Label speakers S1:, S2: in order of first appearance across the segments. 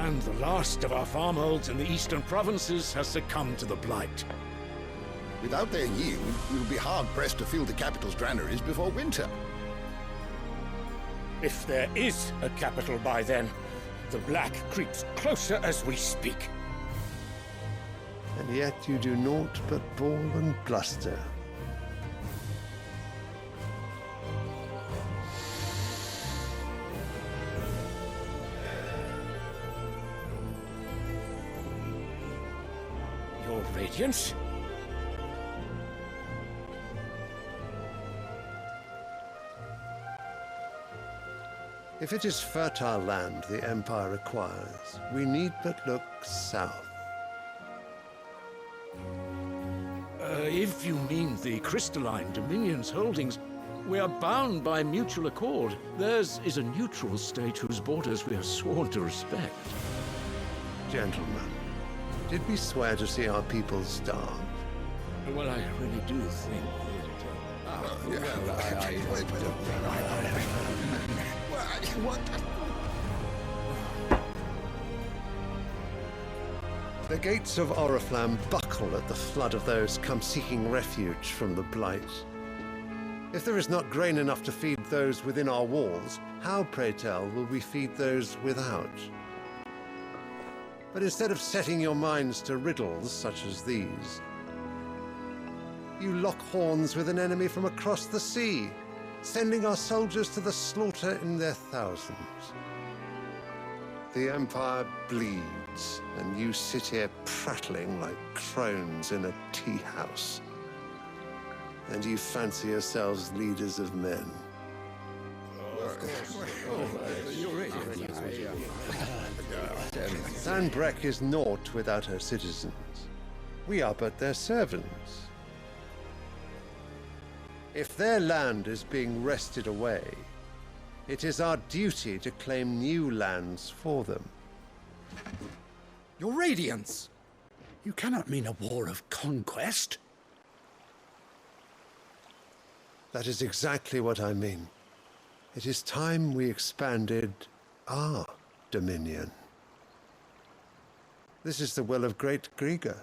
S1: And the last of our farmholds in the eastern provinces has succumbed to the blight.
S2: Without their yield, we will be hard-pressed to fill the capital's granaries before winter.
S1: If there is a capital by then, the black creeps closer as we speak.
S3: And yet you do naught but bawl and bluster.
S1: Your Radiance?
S3: If it is fertile land the Empire requires, we need but look south.
S1: If you mean the crystalline Dominion's holdings, we are bound by mutual accord. Theirs is a neutral state whose borders we are sworn to respect.
S3: Gentlemen, did we swear to see our people starve?
S1: Well, I really do think
S2: What?
S3: The gates of Oriflamme buckle at the flood of those come seeking refuge from the blight. If there is not grain enough to feed those within our walls, how, pray tell, will we feed those without? But instead of setting your minds to riddles such as these, you lock horns with an enemy from across the sea, sending our soldiers to the slaughter in their thousands. The Empire bleeds, and you sit here prattling like crones in a tea house. And you fancy yourselves leaders of men. Sanbreque is naught without her citizens. We are but their servants. If their land is being wrested away, it is our duty to claim new lands for them.
S4: Your Radiance! You cannot mean a war of conquest.
S3: That is exactly what I mean. It is time we expanded our dominion. This is the will of great Grieger.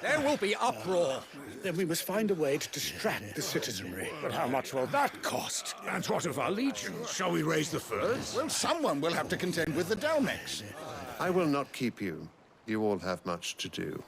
S4: There will be uproar. Then we must find a way to distract the citizenry.
S1: But how much will that cost? And what of our legions? Shall we raise the furs?
S2: Well, someone will have to contend with the Dalmex.
S3: I will not keep you. You all have much to do.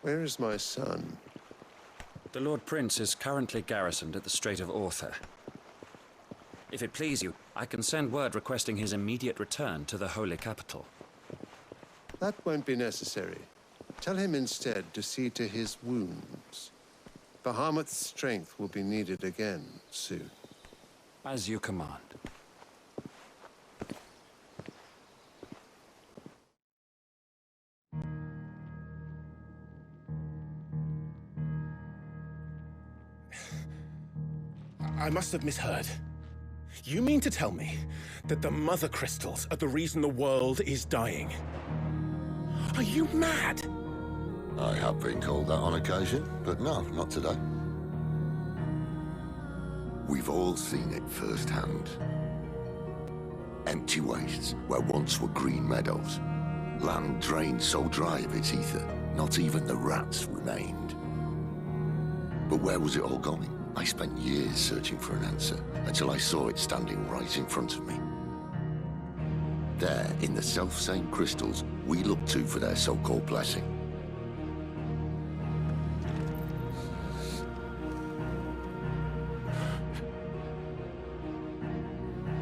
S3: Where is my son?
S5: The Lord Prince is currently garrisoned at the Strait of Arthur. If it please you, I can send word requesting his immediate return to the Holy Capital.
S3: That won't be necessary. Tell him instead to see to his wounds. Bahamut's strength will be needed again soon.
S5: As you command.
S6: I must have misheard. You mean to tell me that the Mother Crystals are the reason the world is dying? Are you mad?
S7: I have been called that on occasion, but no, not today. We've all seen it firsthand. Empty wastes where once were green meadows. Land drained so dry of its ether, not even the rats remained. But where was it all going? I spent years searching for an answer, until I saw it standing right in front of me. There, in the self-same crystals we look to for their so-called blessing.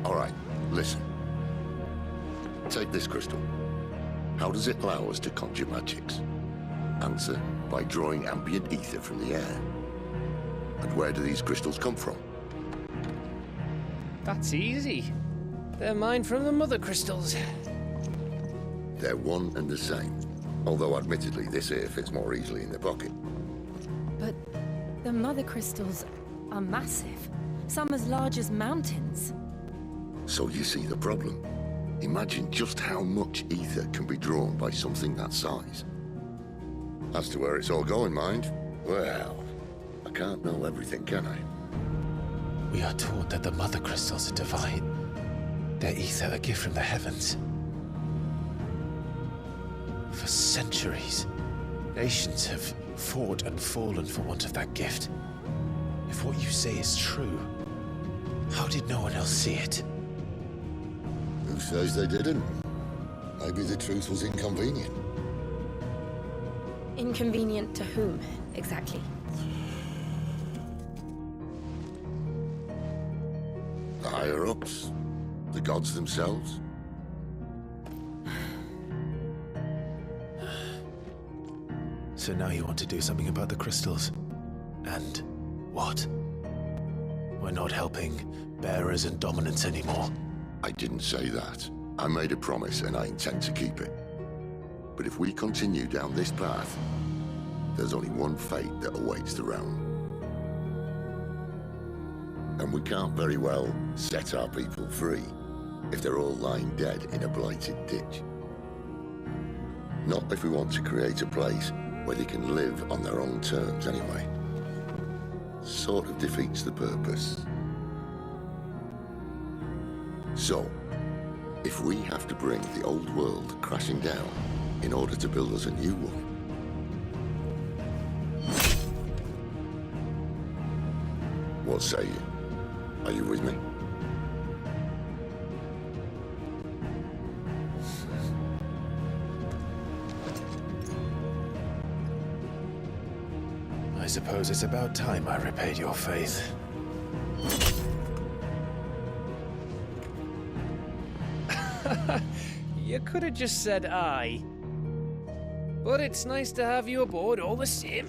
S7: All right, listen. Take this crystal. How does it allow us to conjure magics? Answer, by drawing ambient ether from the air. And where do these crystals come from?
S8: That's easy. They're mined from the Mother Crystals.
S7: They're one and the same. Although admittedly this here fits more easily in the pocket.
S8: But the mother crystals are massive. Some as large as mountains.
S7: So you see the problem. Imagine just how much ether can be drawn by something that size. As to where it's all going, mind, well, I can't know everything, can I?
S6: We are taught that the mother crystals are divine. Their ether a gift from the heavens. For centuries, nations have fought and fallen for want of that gift. If what you say is true, how did no one else see it?
S7: Who says they didn't? Maybe the truth was inconvenient.
S8: Inconvenient to whom, exactly?
S7: The higher-ups? The gods themselves?
S6: So now you want to do something about the crystals? And what? We're not helping bearers and dominants anymore.
S7: I didn't say that. I made a promise and I intend to keep it. But if we continue down this path, there's only one fate that awaits the realm. And we can't very well set our people free if they're all lying dead in a blighted ditch. Not if we want to create a place where they can live on their own terms anyway. Sort of defeats the purpose. So, if we have to bring the old world crashing down in order to build us a new one, what say you? Are you with me?
S6: I suppose it's about time I repaid your faith.
S9: You could have just said aye. But it's nice to have you aboard all the same.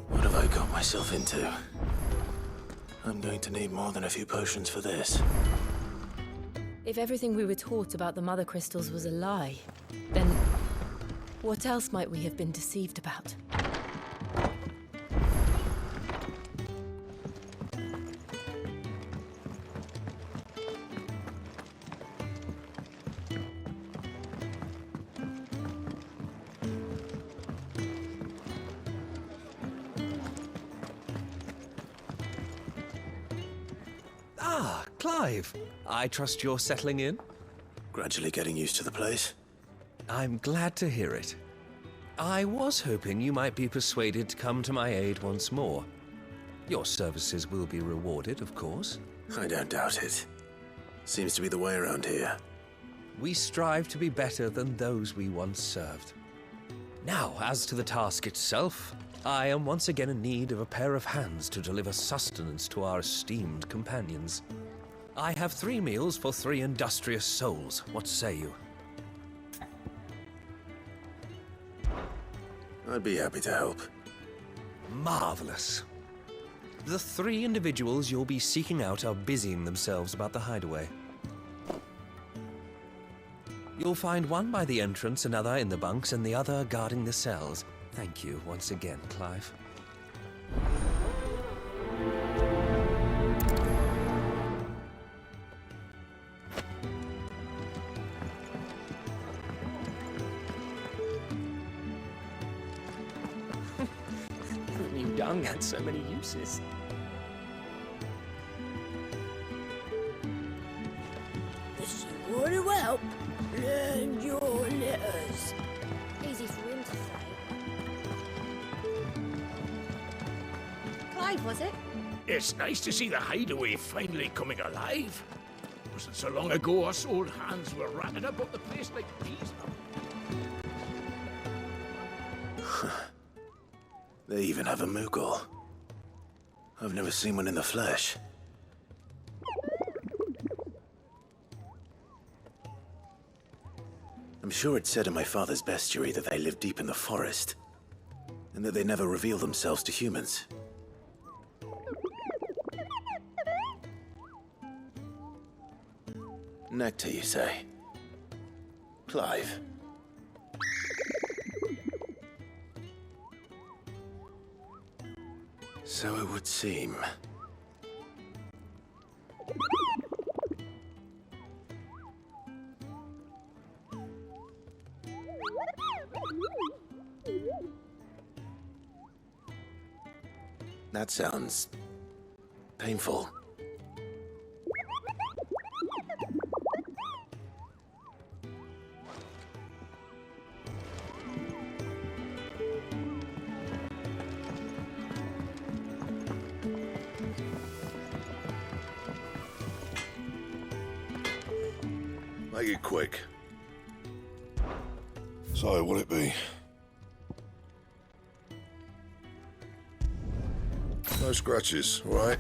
S6: What have I got myself into? I'm going to need more than a few potions for this.
S8: If everything we were taught about the mother crystals was a lie, then what else might we have been deceived about?
S10: Ah, Clive. I trust you're settling in?
S6: Gradually getting used to the place.
S10: I'm glad to hear it. I was hoping you might be persuaded to come to my aid once more. Your services will be rewarded, of course.
S6: I don't doubt it. Seems to be the way around here.
S10: We strive to be better than those we once served. Now, as to the task itself, I am once again in need of a pair of hands to deliver sustenance to our esteemed companions. I have 3 meals for 3 industrious souls. What say you?
S6: I'd be happy to help.
S10: Marvelous. The 3 individuals you'll be seeking out are busying themselves about the hideaway. You'll find one by the entrance, another in the bunks, and the other guarding the cells. Thank you once again, Clive.
S9: Who knew dung had so many uses?
S11: This would help. Learn your letters.
S12: Easy for him to say. Clive, was it?
S1: It's nice to see the hideaway finally coming alive. Wasn't so long ago us old hands were ratting about the place like peas.
S6: They even have a Moogle. I've never seen one in the flesh. I'm sure it said in my father's bestiary that they live deep in the forest, and that they never reveal themselves to humans. Nectar, you say? Clive. So it would seem. That sounds painful.
S2: Make it quick. So, what'll it be? No scratches, right?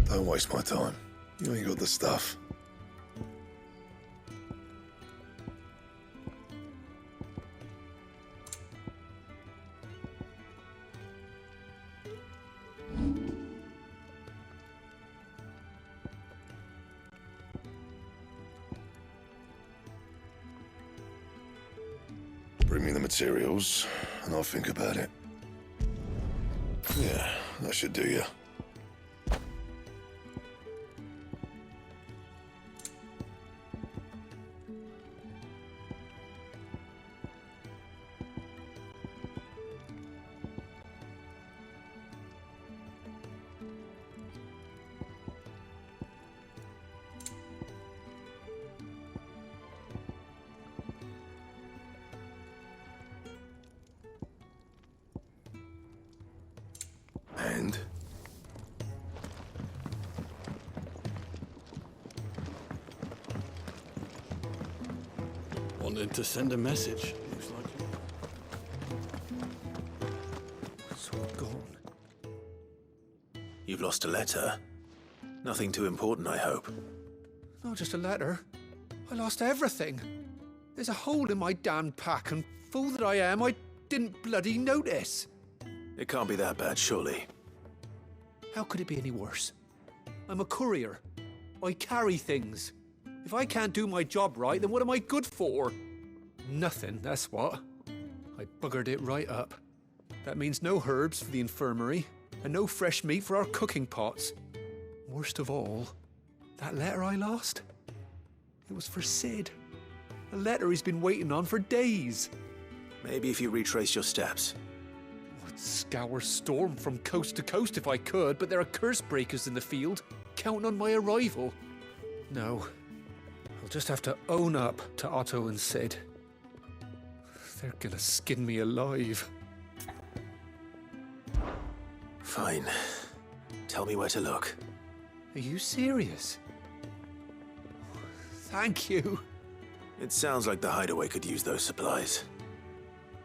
S2: Don't waste my time. You ain't got the stuff. Bring me the materials, and I'll think about it. Yeah, that should do you. And?
S1: Wanted to send a message, most likely.
S6: It's all gone. You've lost a letter. Nothing too important, I hope.
S13: Not just a letter. I lost everything. There's a hole in my damn pack, and fool that I am, I didn't bloody notice.
S6: It can't be that bad, surely.
S13: How could it be any worse? I'm a courier. I carry things. If I can't do my job right, then what am I good for? Nothing, that's what. I buggered it right up. That means no herbs for the infirmary, and no fresh meat for our cooking pots. Worst of all, that letter I lost? It was for Sid. A letter he's been waiting on for days.
S6: Maybe if you retrace your steps.
S13: I'd scour Storm from coast to coast if I could, but there are curse breakers in the field, counting on my arrival. No, I'll just have to own up to Otto and Sid. They're gonna skin me alive.
S6: Fine. Tell me where to look.
S13: Are you serious? Thank you.
S6: It sounds like the hideaway could use those supplies.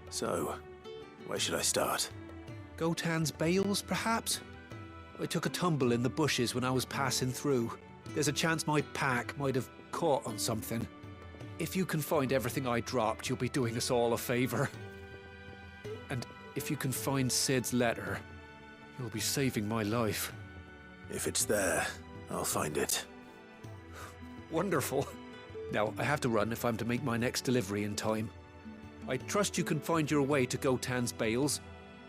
S6: So, where should I start?
S13: Gotan's bales, perhaps? I took a tumble in the bushes when I was passing through. There's a chance my pack might have caught on something. If you can find everything I dropped, you'll be doing us all a favor. And if you can find Sid's letter, you'll be saving my life.
S6: If it's there, I'll find it.
S13: Wonderful. Now, I have to run if I'm to make my next delivery in time. I trust you can find your way to Gotan's bales.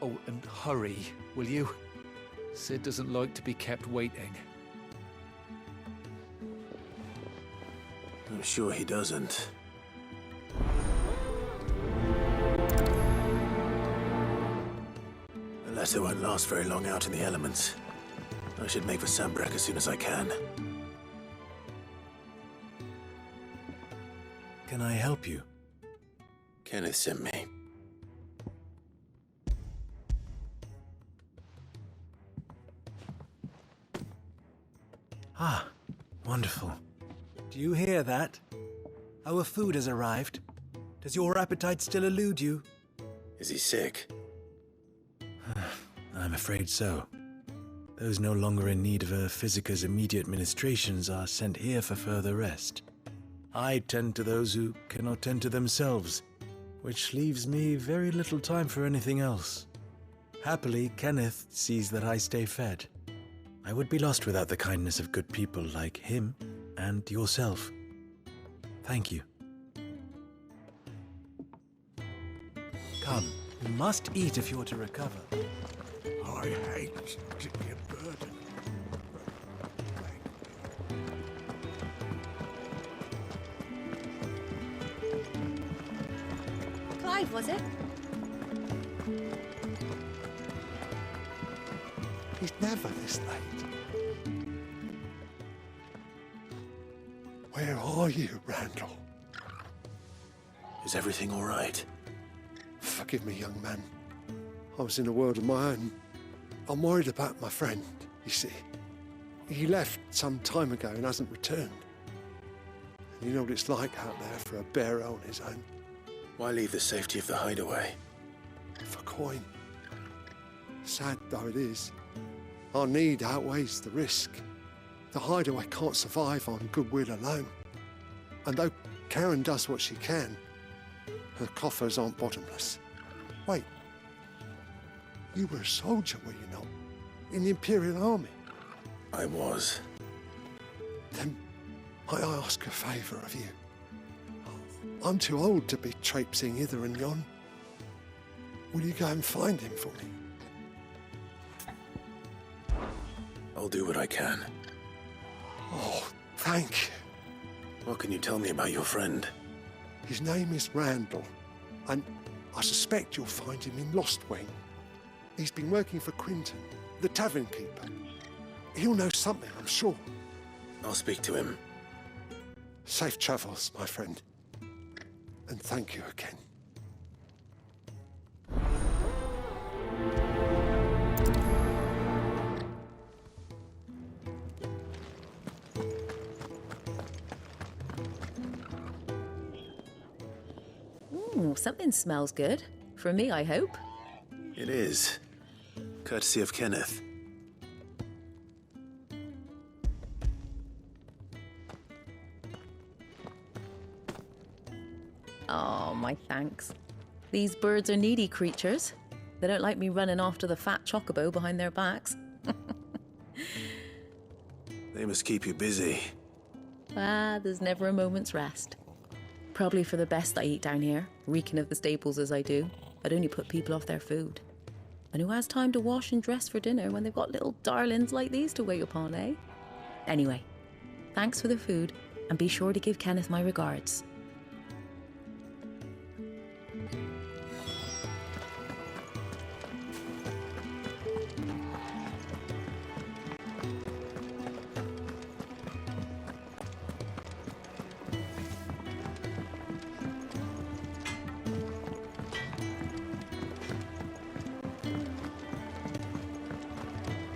S13: Oh, and hurry, will you? Sid doesn't like to be kept waiting.
S6: I'm sure he doesn't. The letter won't last very long out in the elements. I should make for Sambrek as soon as I can. Can I help you? Kenneth sent me.
S14: Ah, wonderful. Do you hear that? Our food has arrived. Does your appetite still elude you?
S6: Is he sick?
S14: I'm afraid so. Those no longer in need of a Physica's immediate ministrations are sent here for further rest. I tend to those who cannot tend to themselves, which leaves me very little time for anything else. Happily, Kenneth sees that I stay fed. I would be lost without the kindness of good people like him and yourself. Thank you. Come, you must eat if you're to recover.
S4: I hate to be a burden.
S12: Clive, was it?
S3: He's never this late. Where are you, Randall?
S6: Is everything all right?
S3: Forgive me, young man. I was in a world of my own. I'm worried about my friend, you see. He left some time ago and hasn't returned. And you know what it's like out there for a bearer on his own.
S6: Why leave the safety of the hideaway?
S3: For coin. Sad though it is, our need outweighs the risk. The hideaway can't survive on goodwill alone. And though Karen does what she can, her coffers aren't bottomless. Wait, you were a soldier, were you not? In the Imperial Army?
S6: I was.
S3: Then might I ask a favour of you? I'm too old to be traipsing hither and yon. Will you go and find him for me?
S6: I'll do what I can.
S3: Oh, thank you.
S6: What can you tell me about your friend?
S3: His name is Randall, and I suspect you'll find him in Lost Wing. He's been working for Quinton, the tavern keeper. He'll know something, I'm sure.
S6: I'll speak to him.
S3: Safe travels, my friend. And thank you again.
S8: Ooh, something smells good. For me, I hope.
S6: It is. Courtesy of Kenneth.
S8: Oh, my thanks. These birds are needy creatures. They don't like me running after the fat chocobo behind their backs.
S6: They must keep you busy.
S8: There's never a moment's rest. Probably for the best I eat down here, reeking of the staples as I do. I'd only put people off their food. And who has time to wash and dress for dinner when they've got little darlings like these to wait upon, eh? Anyway, thanks for the food, and be sure to give Kenneth my regards.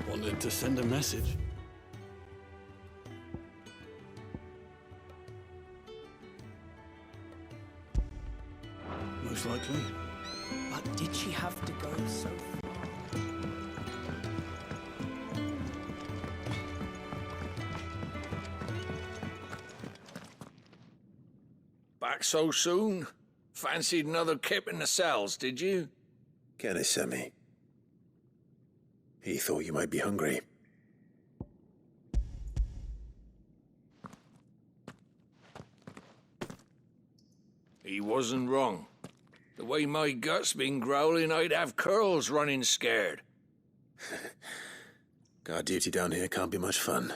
S4: Wanted to send a message. Most likely.
S14: But did she have to go so far?
S1: Back so soon? Fancied another kip in the cells, did you?
S6: Kenneth sent me. He thought you might be hungry.
S1: He wasn't wrong. The way my gut's been growling, I'd have curls running scared.
S6: Guard duty down here can't be much fun.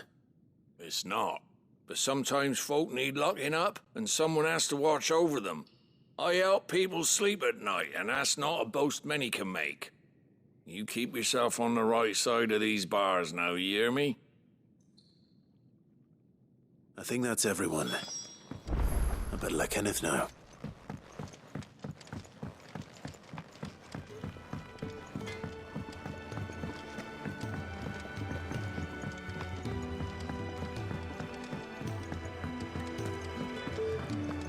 S1: It's not. But sometimes folk need locking up, and someone has to watch over them. I help people sleep at night, and that's not a boast many can make. You keep yourself on the right side of these bars now, you hear me?
S6: I think that's everyone. I better let Kenneth know.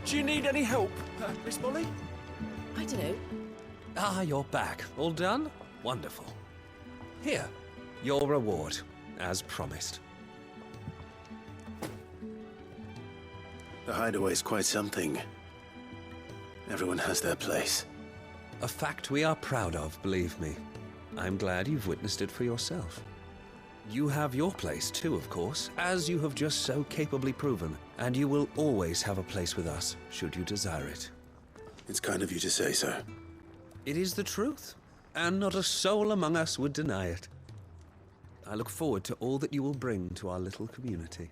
S13: Do you need any help?
S10: Miss Molly?
S8: I don't know.
S10: Ah, you're back. All done? Wonderful. Here, your reward, as promised.
S6: The hideaway's quite something. Everyone has their place.
S10: A fact we are proud of, believe me. I'm glad you've witnessed it for yourself. You have your place too, of course, as you have just so capably proven, and you will always have a place with us, should you desire it.
S6: It's kind of you to say so.
S10: It is the truth, and not a soul among us would deny it. I look forward to all that you will bring to our little community.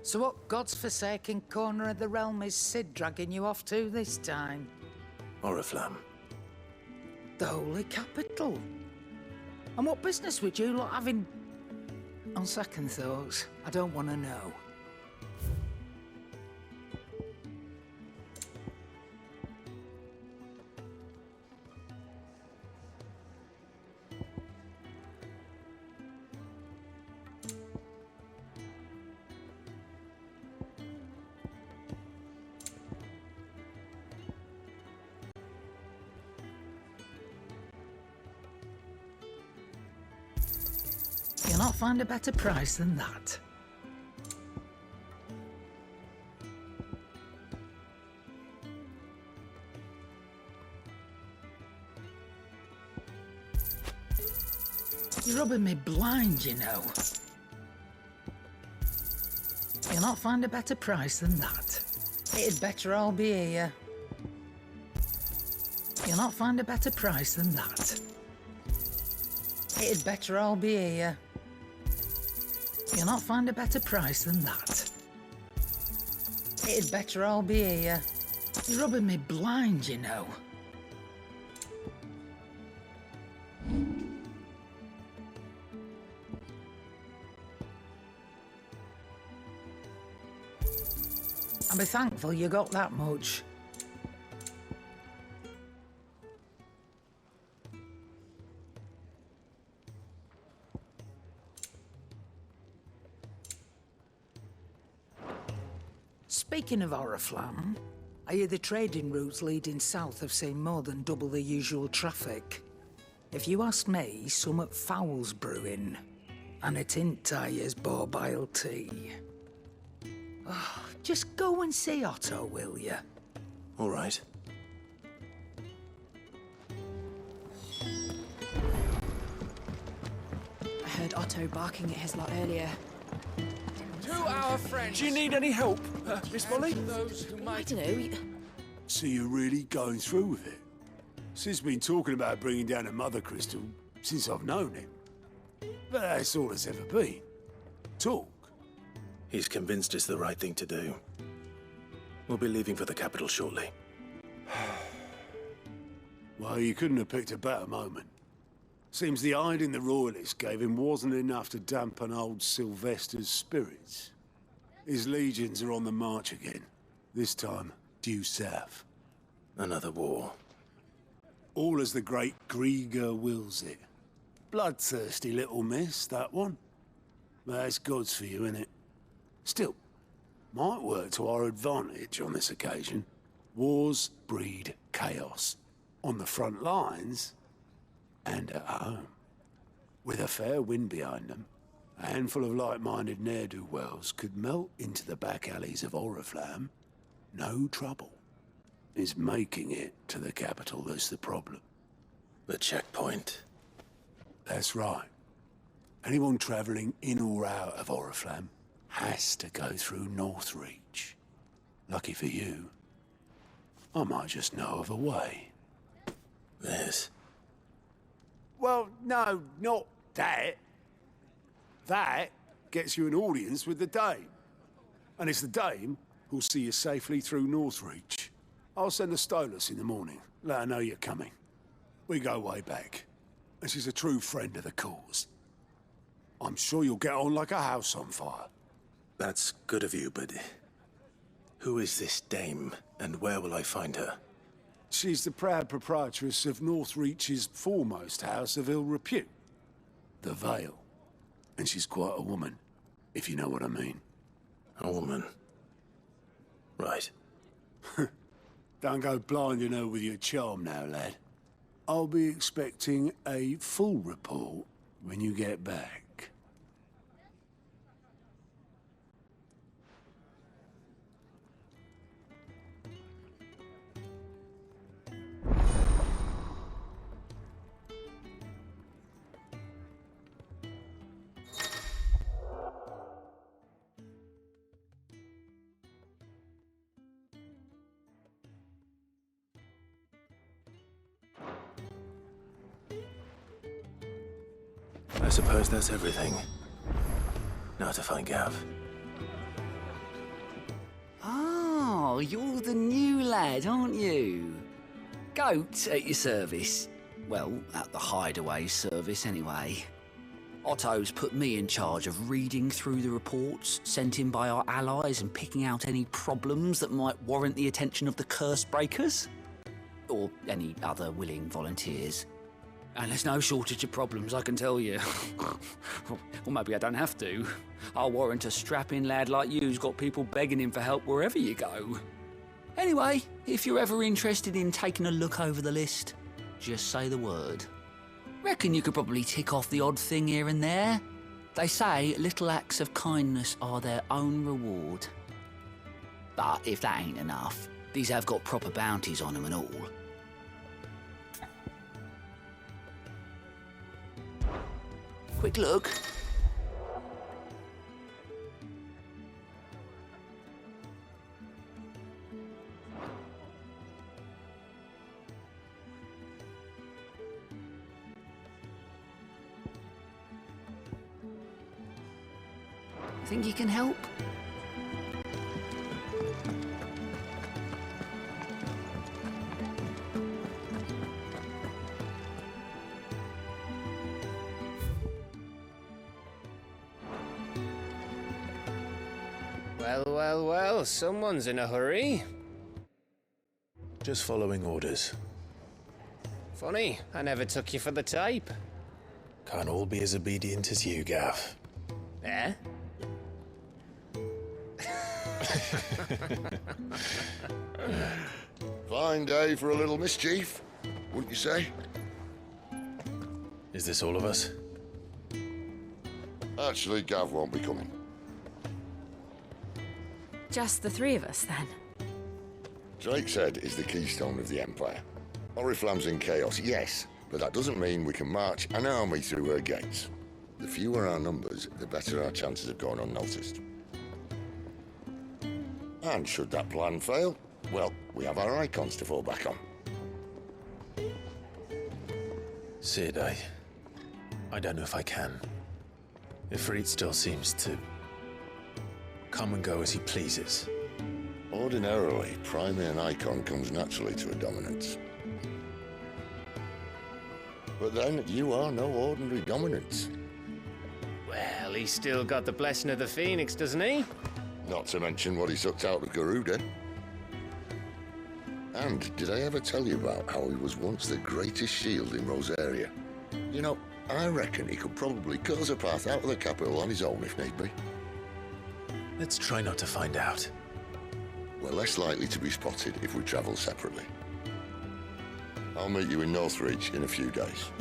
S15: So what God's forsaken corner of the realm is Sid dragging you off to this time?
S6: Oriflamme.
S15: The Holy Capital. And what business would you lot have in... On second thoughts, I don't want to know. You'll not find a better price than that. You're rubbing me blind, you know. You'll not find a better price than that. It'd better all be here. You'll not find a better price than that. It'd better all be here. You'll not find a better price than that. It'd better all be here. You're rubbing me blind, you know. I'll be thankful you got that much. Speaking of Oriflamme, I hear the trading routes leading south have seen more than double the usual traffic. If you ask me, summat foul's brewing, and it ain't Tyre's borbile tea. Oh, just go and see Otto, will you?
S6: All right.
S16: I heard Otto barking at his lot earlier.
S9: To our friends.
S1: Do you need any help, Miss Molly?
S8: I don't know.
S17: So you're really going through with it? Sid's been talking about bringing down a mother crystal since I've known him. But that's all it's ever been. Talk.
S6: He's convinced it's the right thing to do. We'll be leaving for the capital shortly.
S17: Well, you couldn't have picked a better moment. Seems the hiding the Royalists gave him wasn't enough to dampen old Sylvester's spirits. His legions are on the march again, this time due south.
S6: Another war.
S17: All as the great Grieger wills it. Bloodthirsty little miss, that one. But that's God's for you, innit? Still, might work to our advantage on this occasion. Wars breed chaos. On the front lines, and at home. With a fair wind behind them, a handful of like-minded ne'er-do-wells could melt into the back alleys of Oriflamme. No trouble. It's making it to the capital that's the problem.
S6: The checkpoint.
S17: That's right. Anyone travelling in or out of Oriflamme has to go through Northreach. Lucky for you, I might just know of a way.
S6: This.
S17: Well, no, not that. That gets you an audience with the Dame. And it's the Dame who'll see you safely through Northreach. I'll send a Stolas in the morning. Let her know you're coming. We go way back. And she's a true friend of the cause. I'm sure you'll get on like a house on fire.
S6: That's good of you, but who is this dame, and where will I find her?
S17: She's the proud proprietress of Northreach's foremost house of ill repute, the Vale. And she's quite a woman, if you know what I mean.
S6: A woman? Right.
S17: Don't go blinding her with your charm now, lad. I'll be expecting a full report when you get back.
S6: I suppose that's everything. Now to find Gav.
S18: Oh, you're the new lad, aren't you? Goat at your service. Well, at the Hideaway service, anyway. Otto's put me in charge of reading through the reports sent in by our allies and picking out any problems that might warrant the attention of the curse breakers. Or any other willing volunteers. And there's no shortage of problems, I can tell you. Or maybe I don't have to. I'll warrant a strapping lad like you who's got people begging him for help wherever you go. Anyway, if you're ever interested in taking a look over the list, just say the word. Reckon you could probably tick off the odd thing here and there. They say little acts of kindness are their own reward. But if that ain't enough, these have got proper bounties on them and all. Quick look. Think you can help?
S9: Well, well, well, someone's in a hurry.
S6: Just following orders.
S9: Funny, I never took you for the type.
S6: Can't all be as obedient as you, Gav.
S9: Eh?
S7: Fine day for a little mischief, wouldn't you say?
S6: Is this all of us?
S7: Actually, Gav won't be coming.
S12: Just the three of us, then?
S7: Drake's Head is the keystone of the Empire. Oriflamme's in chaos, yes, but that doesn't mean we can march an army through her gates. The fewer our numbers, the better our chances of going unnoticed. And should that plan fail, well, we have our icons to fall back on.
S6: Sid, I don't know if I can. Ifrit still seems to come and go as he pleases.
S7: Ordinarily, priming an icon comes naturally to a dominance. But then, you are no ordinary dominance.
S9: Well, he's still got the blessing of the Phoenix, doesn't he?
S7: Not to mention what he sucked out of Garuda. And did I ever tell you about how he was once the greatest shield in Rosaria? You know, I reckon he could probably cut us a path out of the capital on his own if need be.
S6: Let's try not to find out.
S7: We're less likely to be spotted if we travel separately. I'll meet you in Northreach in a few days.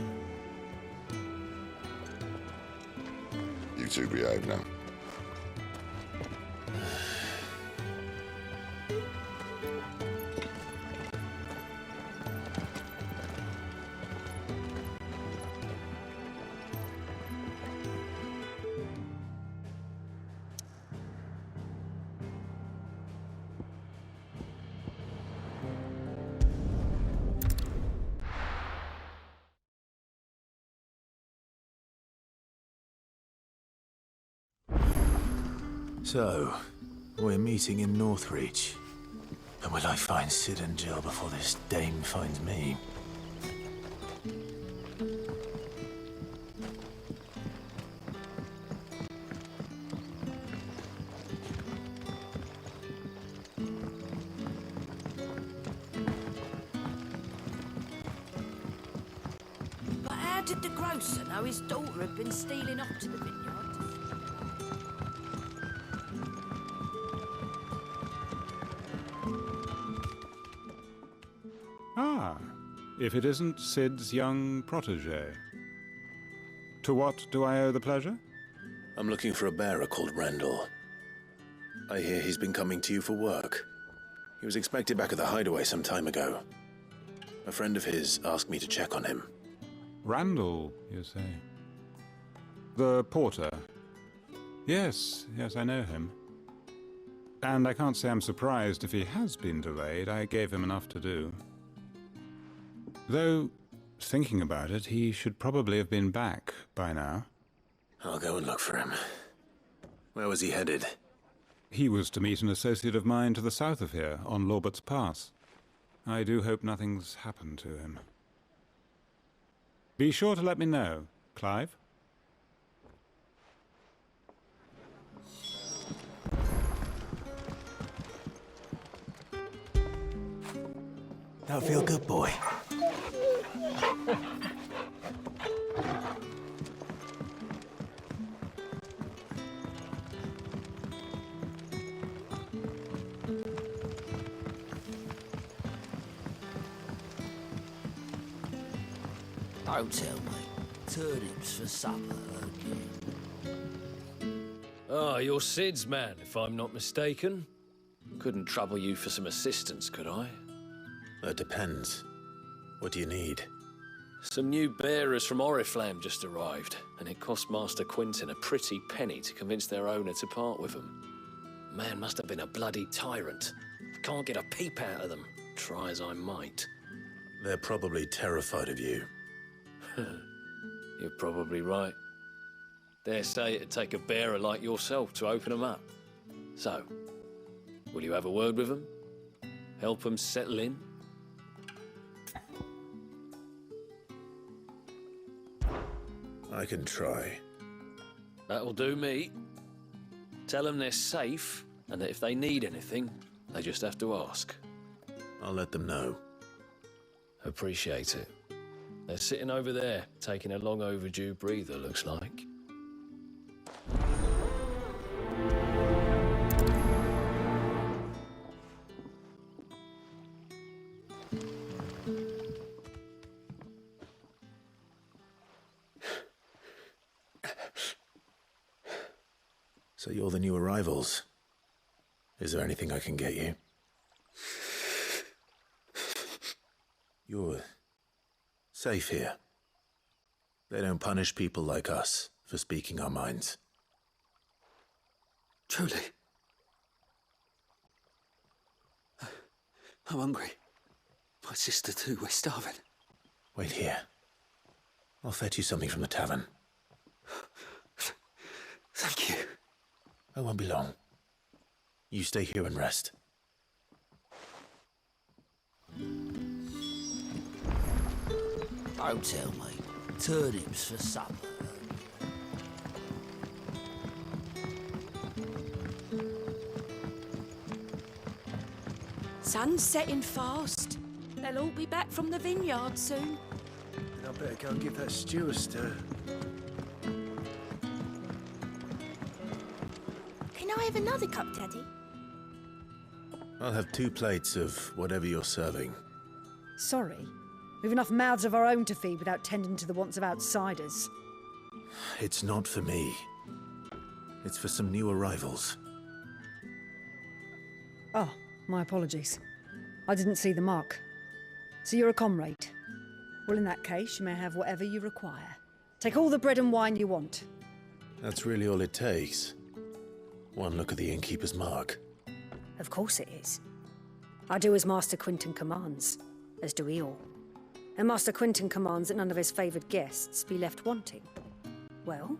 S7: You two behave now.
S6: So, we're meeting in Northreach. And will I find Sid and Jill before this dame finds me?
S11: But how did the grocer know his daughter had been stealing off to the vineyard?
S19: Ah, if it isn't Sid's young protege. To what do I owe the pleasure?
S6: I'm looking for a bearer called Randall. I hear he's been coming to you for work. He was expected back at the hideaway some time ago. A friend of his asked me to check on him.
S19: Randall, you say? The porter? Yes, I know him. And I can't say I'm surprised if he has been delayed. I gave him enough to do. Though, thinking about it, he should probably have been back by now.
S6: I'll go and look for him. Where was he headed?
S19: He was to meet an associate of mine to the south of here, on Lorbert's Pass. I do hope nothing's happened to him. Be sure to let me know, Clive.
S6: That feel good, boy?
S18: Don't tell me. Turnips for supper again.
S9: Ah, you're Sid's man, if I'm not mistaken. Couldn't trouble you for some assistance, could I?
S6: That depends. What do you need?
S9: Some new bearers from Oriflamme just arrived, and it cost Master Quinton a pretty penny to convince their owner to part with them. Man must have been a bloody tyrant. Can't get a peep out of them, try as I might.
S6: They're probably terrified of you.
S9: You're probably right. Dare say it'd take a bearer like yourself to open them up. So, will you have a word with them? Help them settle in?
S6: I can try.
S9: That'll do me. Tell them they're safe, and that if they need anything, they just have to ask.
S6: I'll let them know.
S9: Appreciate it. They're sitting over there, taking a long overdue breather, looks like.
S6: So you're the new arrivals. Is there anything I can get you? You're safe here. They don't punish people like us for speaking our minds.
S20: Truly. I'm hungry. My sister too, we're starving.
S6: Wait here. I'll fetch you something from the tavern.
S20: Thank you.
S6: I won't be long. You stay here and rest.
S18: Don't tell me. Turnips for supper.
S11: Sun's setting fast. They'll all be back from the vineyard soon.
S14: Then I better go and give that stew a stir.
S11: Can I have another cup, Daddy?
S6: I'll have 2 plates of whatever you're serving.
S21: Sorry. We've enough mouths of our own to feed without tending to the wants of outsiders.
S6: It's not for me. It's for some new arrivals.
S21: Oh, my apologies. I didn't see the mark. So you're a comrade. Well, in that case, you may have whatever you require. Take all the bread and wine you want.
S6: That's really all it takes. One look at the innkeeper's mark.
S21: Of course it is. I do as Master Quinton commands, as do we all. And Master Quinton commands that none of his favoured guests be left wanting. Well,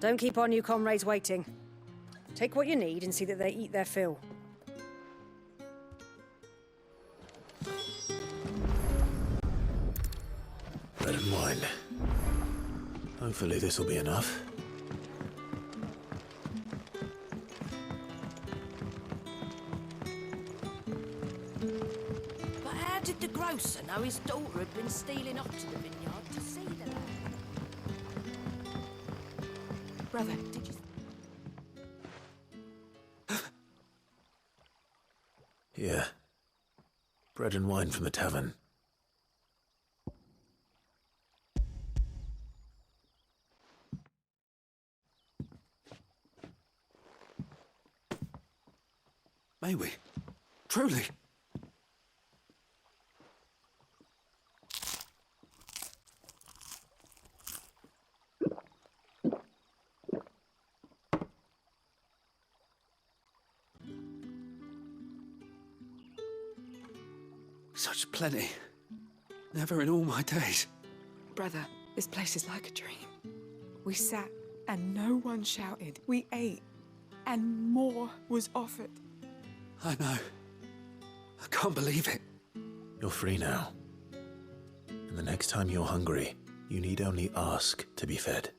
S21: don't keep our new comrades waiting. Take what you need and see that they eat their fill.
S6: Bread and wine. Hopefully this will be enough.
S11: But how did the grocer know his daughter had been stealing off to the vineyard to see the lad? Brother, did you...
S6: Yeah. Bread and wine from the tavern.
S20: May we? Truly? Such plenty. Never in all my days.
S16: Brother, this place is like a dream. We sat and no one shouted. We ate and more was offered.
S20: I know. I can't believe it.
S6: You're free now. And the next time you're hungry, you need only ask to be fed.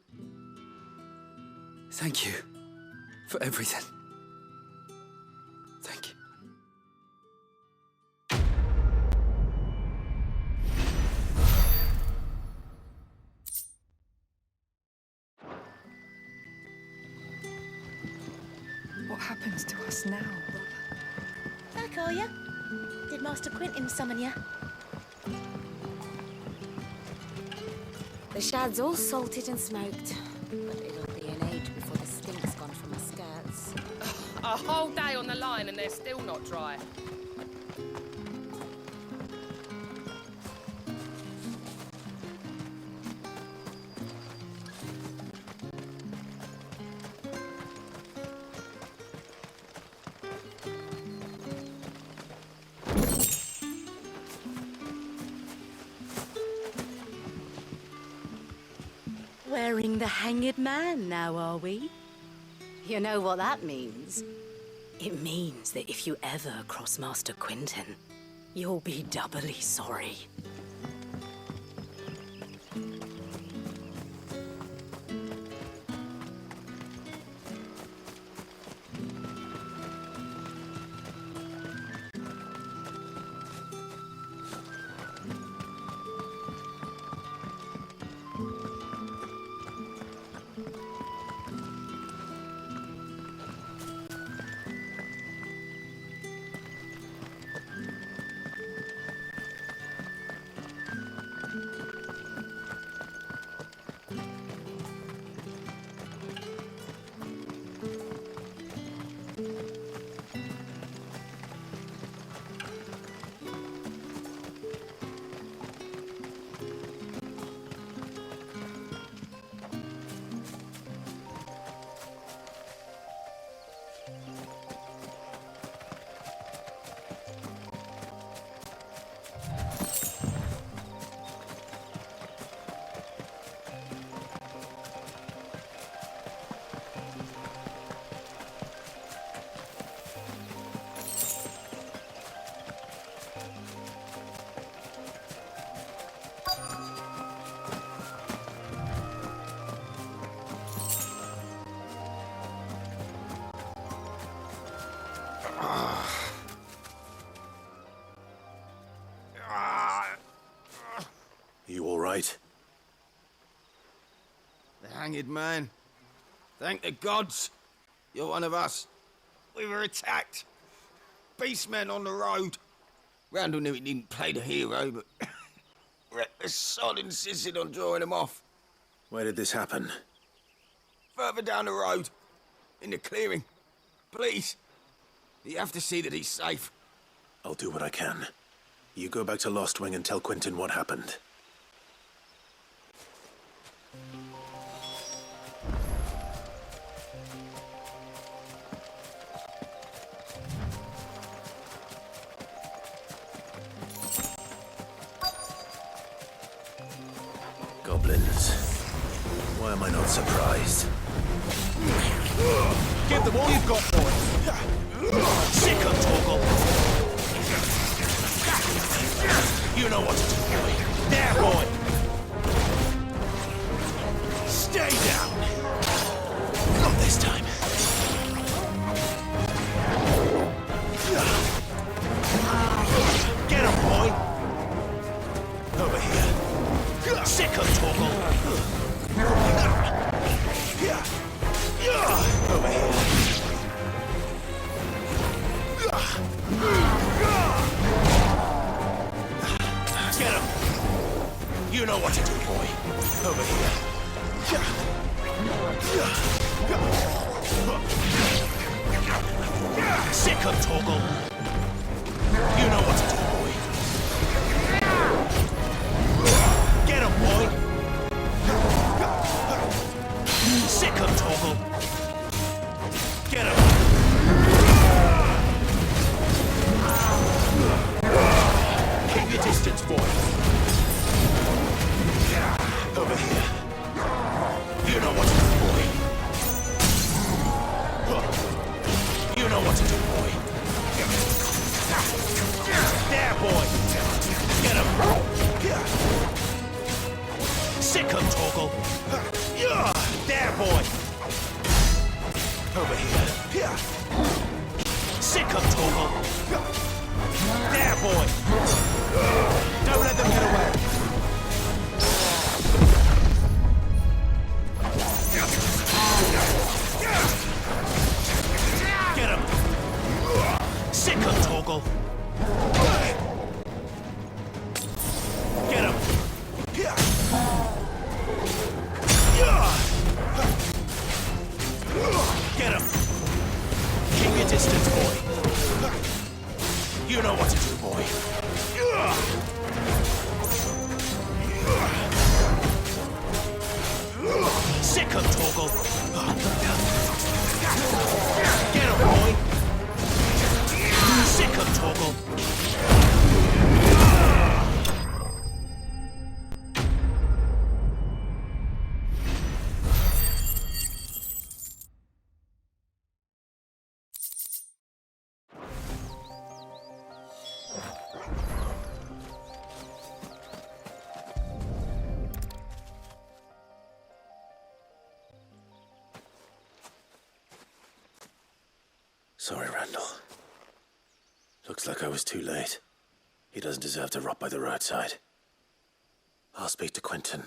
S20: Thank you for everything. Thank you.
S16: What happens to us now, brother?
S5: Back, are ya? Did Master Quentin summon ya? The shad's all salted and smoked, but it'll be an age before the stink's gone from my skirts.
S22: A whole day on the line and they're still not dry.
S5: Wearing the hanged man now, are we? You know what that means? It means that if you ever cross Master Quentin, you'll be doubly sorry.
S6: You all right?
S23: The hanged man. Thank the gods. You're one of us. We were attacked. Beastmen on the road. Randall knew he didn't play the hero, but the sod insisted on drawing him off.
S6: Where did this happen?
S23: Further down the road. In the clearing. Please. You have to see that he's safe.
S6: I'll do what I can. You go back to Lost Wing and tell Quentin what happened. Goblins. Why am I not surprised?
S2: Give them all you've got, boy. Sick of Torgal. You know what to do, boy. There, boy. Stay down. Not this time. Get him, boy. Over here. Sick of Torgal. Over here. Get him. You know what to do, boy. Over here. Sick of Torgal. You know what to do, boy. Get him, boy. Sick of Torgal. Get him. Keep your distance, boy. Over here. You know what to do, boy. You know what to do, boy. There, boy. Get him. Sick of Torgal. There, boy. Over here. Sick of Torgal. There, boy. Don't let them get away. Get him. Sick of Torgal. Get him. Get him. Keep your distance, boy. You know what to do, boy. Sick of Torgal. Get him, boy. Sick of Torgal.
S6: Sorry, Randall. Looks like I was too late. He doesn't deserve to rot by the roadside. I'll speak to Quentin.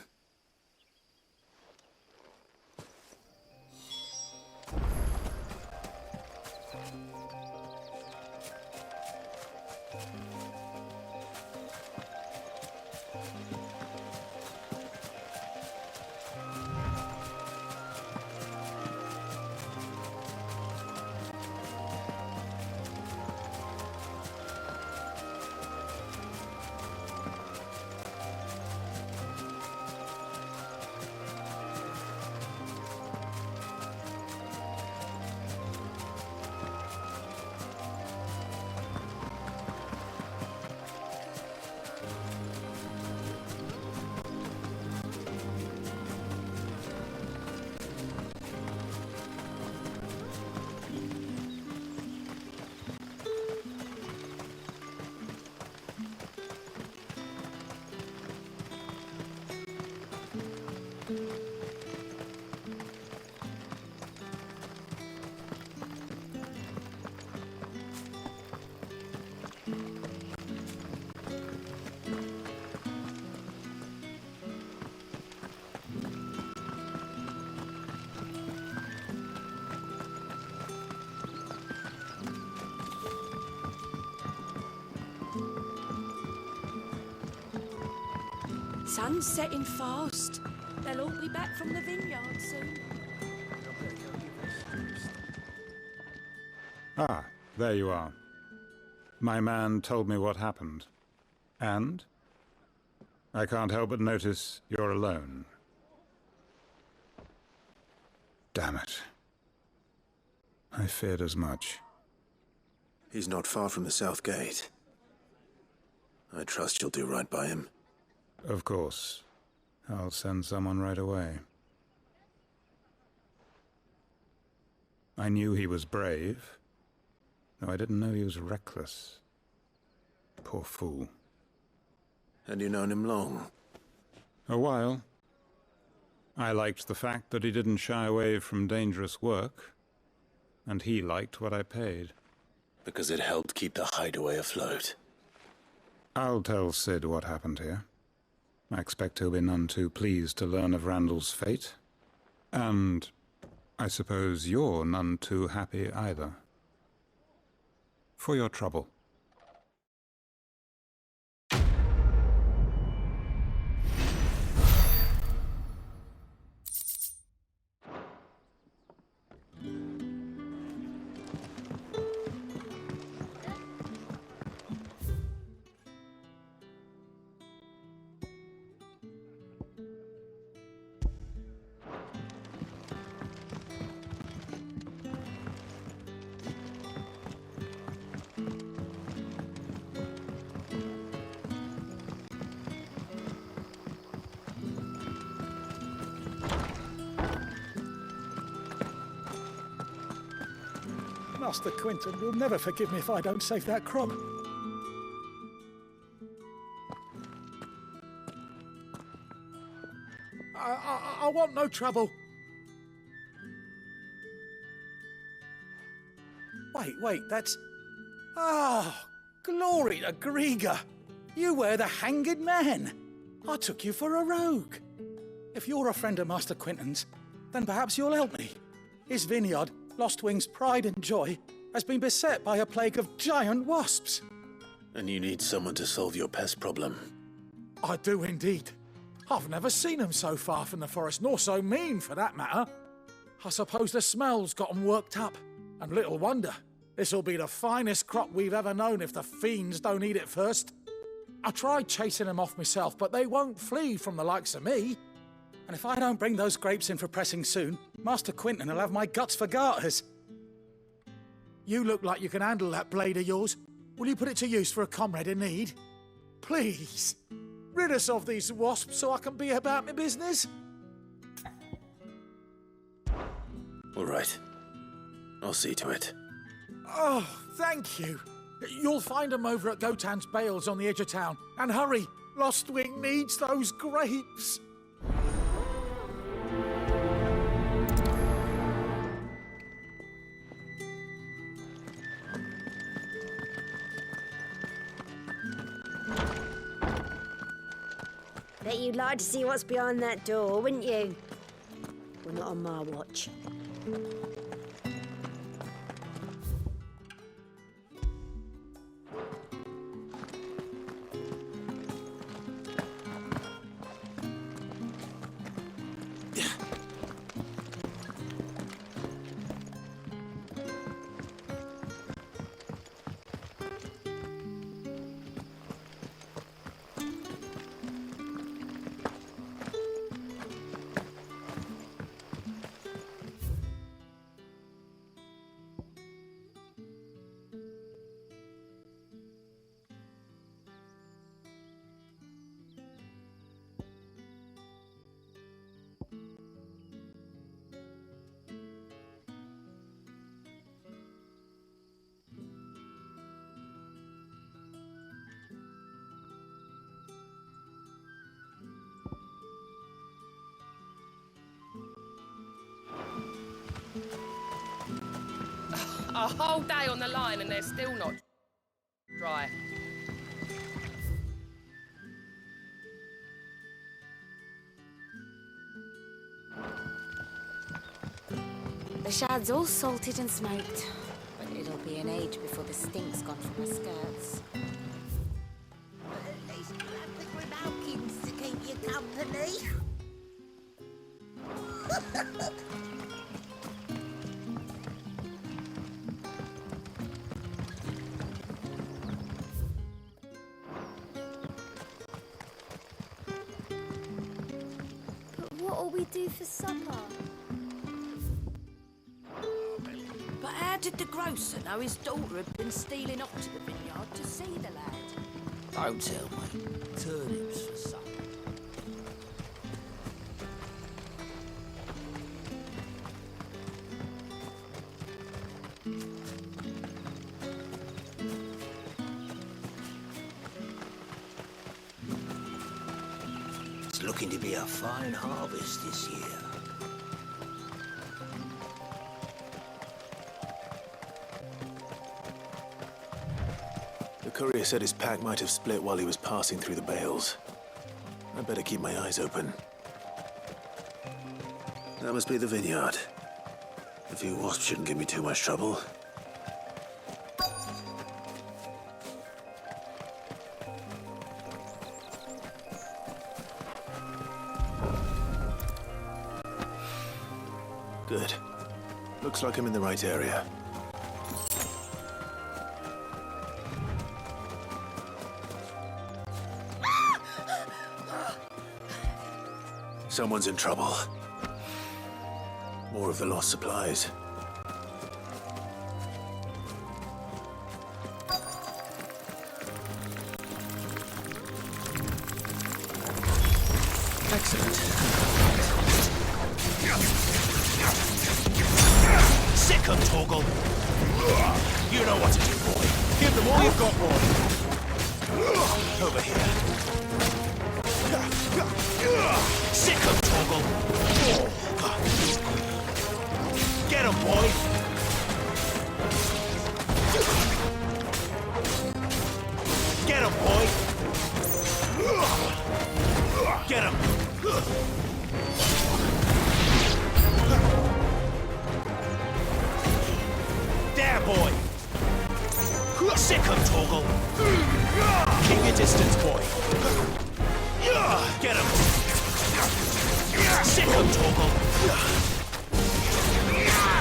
S11: Sun's setting fast. They'll all be back from the vineyard soon.
S19: Ah, there you are. My man told me what happened. And? I can't help but notice you're alone. Damn it. I feared as much.
S6: He's not far from the south gate. I trust you'll do right by him.
S19: Of course. I'll send someone right away. I knew he was brave, though I didn't know he was reckless. Poor fool.
S6: Had you known him long?
S19: A while. I liked the fact that he didn't shy away from dangerous work, and he liked what I paid.
S6: Because it helped keep the hideaway afloat.
S19: I'll tell Sid what happened here. I expect he'll be none too pleased to learn of Randall's fate. And I suppose you're none too happy either. For your trouble.
S3: Master Quinton will never forgive me if I don't save that crop. I want no trouble. Wait, that's... Ah, glory to Grieger. You were the hanged man. I took you for a rogue. If you're a friend of Master Quinton's, then perhaps you'll help me. His vineyard, Lostwing's pride and joy, has been beset by a plague of giant wasps.
S6: And you need someone to solve your pest problem.
S3: I do indeed. I've never seen them so far from the forest, nor so mean, for that matter. I suppose the smell's got them worked up. And little wonder. This'll be the finest crop we've ever known if the fiends don't eat it first. I tried chasing them off myself, but they won't flee from the likes of me. And if I don't bring those grapes in for pressing soon, Master Quinton will have my guts for garters. You look like you can handle that blade of yours. Will you put it to use for a comrade in need? Please, rid us of these wasps so I can be about my business.
S6: All right. I'll see to it.
S3: Oh, thank you. You'll find them over at Gotan's Bales on the edge of town. And hurry, Lostwing needs those grapes.
S4: Bet you'd like to see what's behind that door, wouldn't you? Well, not on my watch.
S22: A whole day on the line and they're still not dry.
S5: The shad's all salted and smoked, but it'll be an age before the stink's gone from my skirts.
S4: At least you have the Grimalkins to keep you company.
S13: What'll we do for supper?
S11: But how did the grocer know his daughter had been stealing off to the vineyard to see the lad?
S18: Don't tell me.
S11: Turnips for supper.
S10: looking to be a fine harvest this year.
S6: The courier said his pack might have split while he was passing through the bales. I better keep my eyes open. That must be the vineyard. A few wasps shouldn't give me too much trouble. Good. Looks like I'm in the right area. Someone's in trouble. More of the lost supplies.
S10: Excellent.
S2: Sick 'em, Torgal. You know what to do, boy. Give them all you've got, boy. Over here. Sick 'em, Torgal. Get 'em, boy. Get 'em, boy. Get 'em. There, boy. Sick 'em, Torgal. Keep your distance, boy. Get 'em. Sick 'em, Torgal.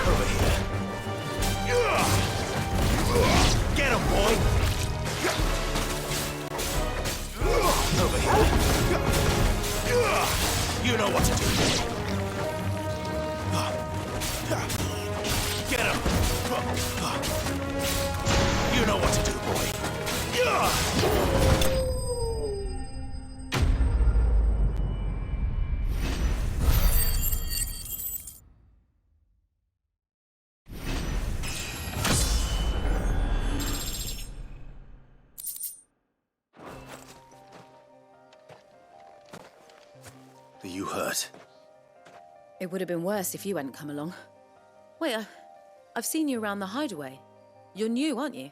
S2: Over here. Get 'em, boy. Over here. You know what to do, boy. Get 'em. You know what to do, boy.
S6: Are you hurt?
S8: It would have been worse if you hadn't come along. Wait, I've seen you around the hideaway. You're new, aren't you?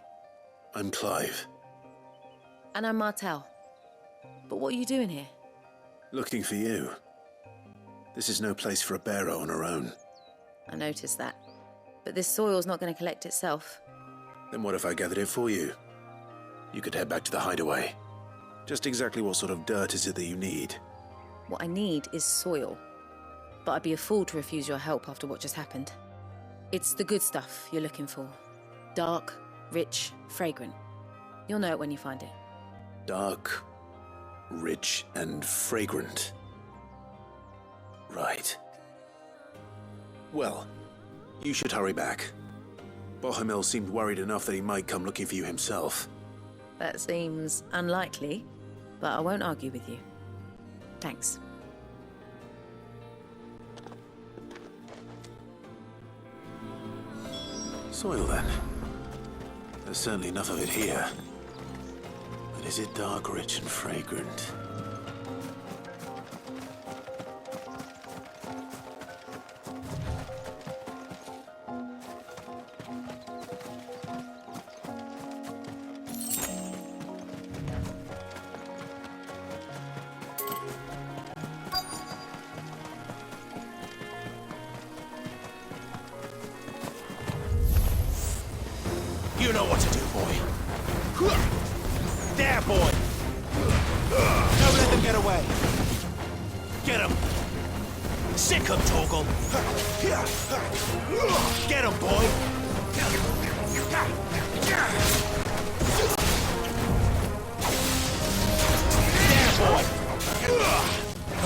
S6: I'm Clive.
S8: And I'm Martel. But what are you doing here?
S6: Looking for you. This is no place for a bearer on her own.
S8: I noticed that. But this soil's not going to collect itself.
S6: Then what if I gathered it for you? You could head back to the hideaway. Just exactly what sort of dirt is it that you need?
S8: What I need is soil. But I'd be a fool to refuse your help after what just happened. It's the good stuff you're looking for. Dark, rich, fragrant. You'll know it when you find it.
S6: Dark, rich, and fragrant. Right. Well, you should hurry back. Bohemil seemed worried enough that he might come looking for you himself.
S8: That seems unlikely, but I won't argue with you. Thanks.
S6: Soil, then. There's certainly enough of it here. But is it dark, rich, and fragrant?
S2: You know what to do, boy. There, boy. Don't let them get away. Get him. Sick him, Torgal. Get him, boy. There, boy.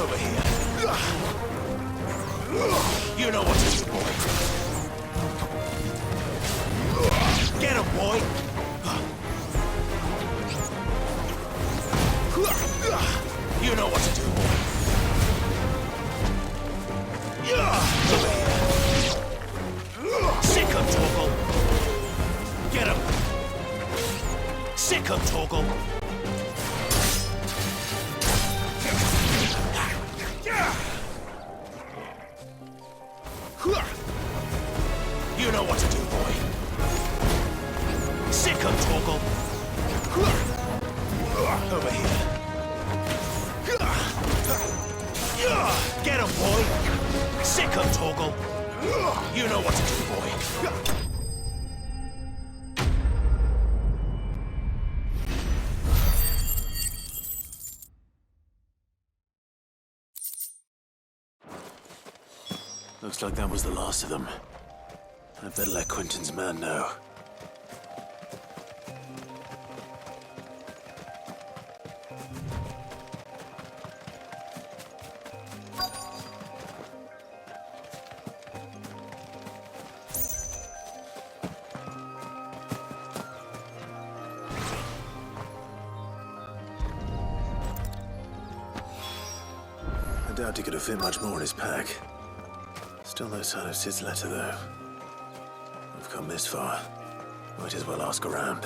S2: Over here. You know what to do, boy. Get him, boy! You know what to do, boy. Over here. Sick him, Torgal. Get him. Sick him, Torgal. You know what to do, boy. Sick him, Torgal. Over here. Get him, boy. Sick him, Torgal. You know what to do, boy.
S6: Looks like that was the last of them. I'd better let Quentin's man know. I doubt he could have fit much more in his pack. Still no sign of Sid's letter, though. We've come this far. Might as well ask around.